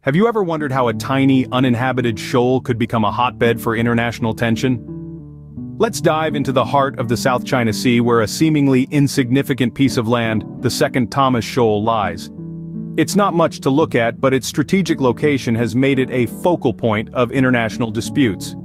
Have you ever wondered how a tiny, uninhabited shoal could become a hotbed for international tension? Let's dive into the heart of the South China Sea where a seemingly insignificant piece of land, the Second Thomas Shoal, lies. It's not much to look at, but its strategic location has made it a focal point of international disputes.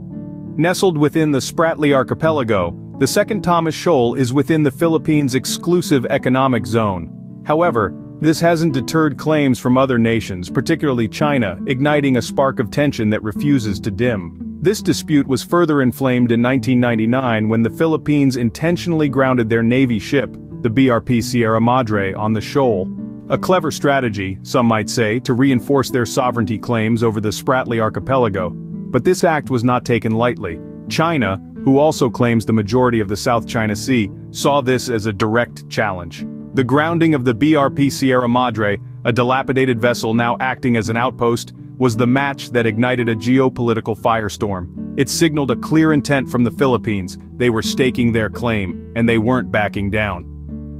Nestled within the Spratly Archipelago, the Second Thomas Shoal is within the Philippines' exclusive economic zone. However, this hasn't deterred claims from other nations, particularly China, igniting a spark of tension that refuses to dim. This dispute was further inflamed in 1999 when the Philippines intentionally grounded their Navy ship, the BRP Sierra Madre, on the shoal. A clever strategy, some might say, to reinforce their sovereignty claims over the Spratly Archipelago. But this act was not taken lightly. China, who also claims the majority of the South China Sea, saw this as a direct challenge. The grounding of the BRP Sierra Madre, a dilapidated vessel now acting as an outpost, was the match that ignited a geopolitical firestorm. It signaled a clear intent from the Philippines. They were staking their claim, and they weren't backing down.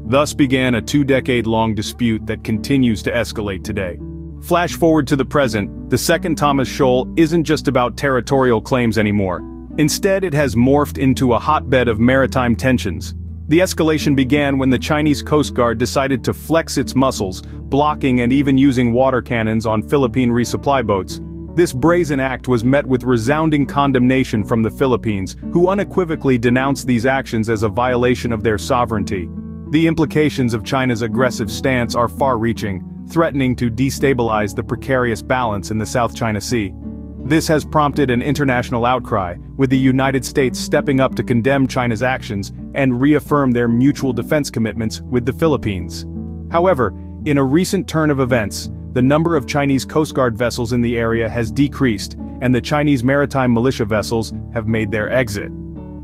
Thus began a two-decade-long dispute that continues to escalate today. Flash forward to the present, the Second Thomas Shoal isn't just about territorial claims anymore. Instead, it has morphed into a hotbed of maritime tensions. The escalation began when the Chinese Coast Guard decided to flex its muscles, blocking and even using water cannons on Philippine resupply boats. This brazen act was met with resounding condemnation from the Philippines, who unequivocally denounced these actions as a violation of their sovereignty. The implications of China's aggressive stance are far-reaching, threatening to destabilize the precarious balance in the South China Sea. This has prompted an international outcry, with the United States stepping up to condemn China's actions and reaffirm their mutual defense commitments with the Philippines. However, in a recent turn of events, the number of Chinese Coast Guard vessels in the area has decreased, and the Chinese maritime militia vessels have made their exit.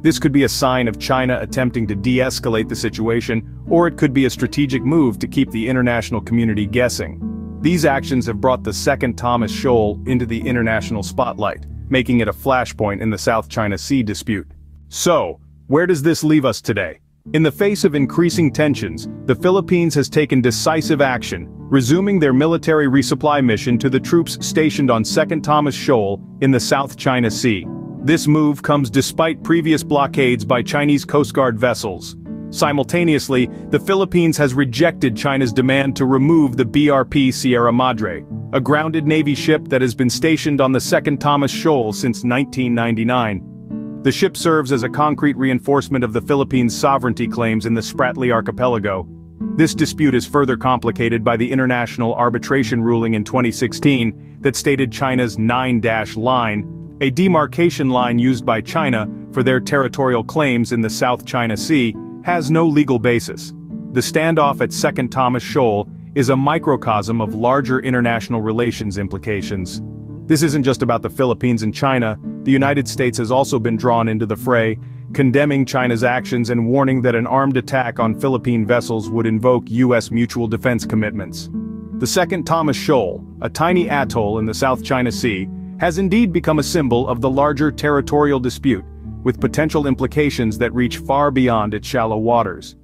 This could be a sign of China attempting to de-escalate the situation, or it could be a strategic move to keep the international community guessing. These actions have brought the Second Thomas Shoal into the international spotlight, making it a flashpoint in the South China Sea dispute. So, where does this leave us today? In the face of increasing tensions, the Philippines has taken decisive action, resuming their military resupply mission to the troops stationed on Second Thomas Shoal in the South China Sea. This move comes despite previous blockades by Chinese Coast Guard vessels. Simultaneously, the Philippines has rejected China's demand to remove the BRP Sierra Madre, a grounded Navy ship that has been stationed on the Second Thomas Shoal since 1999. The ship serves as a concrete reinforcement of the Philippines' sovereignty claims in the Spratly Archipelago. This dispute is further complicated by the international arbitration ruling in 2016 that stated China's 9-dash line, a demarcation line used by China for their territorial claims in the South China Sea, has no legal basis. The standoff at Second Thomas Shoal is a microcosm of larger international relations implications. This isn't just about the Philippines and China. The United States has also been drawn into the fray, condemning China's actions and warning that an armed attack on Philippine vessels would invoke U.S. mutual defense commitments. The Second Thomas Shoal, a tiny atoll in the South China Sea, has indeed become a symbol of the larger territorial dispute, with potential implications that reach far beyond its shallow waters.